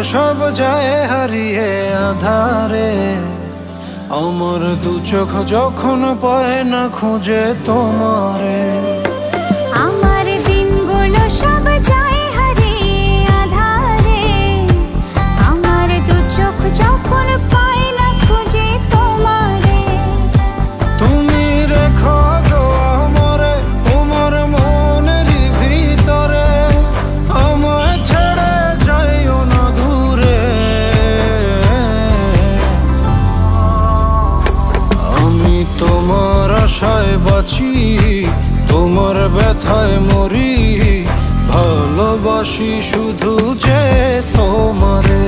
সব যায় হারিয়ে আধারে, আমার দু চোখ যখন পায় না খুঁজে তোমারে। আমার দিনগুলো সব যায় হারিয়ে আঁধারে, আমার দু চোখ যখন পায় না খুঁজে তোমারে। তুমি রেখো গো আমারে তোমার মনেরই ভিতরে, আমায় ছেড়ে যাইও না দূরে। আমি তোমার আশায় বাঁচি, তোমার ব্যথায় মরি, ভালোবাসি শুধু যে তোমারে।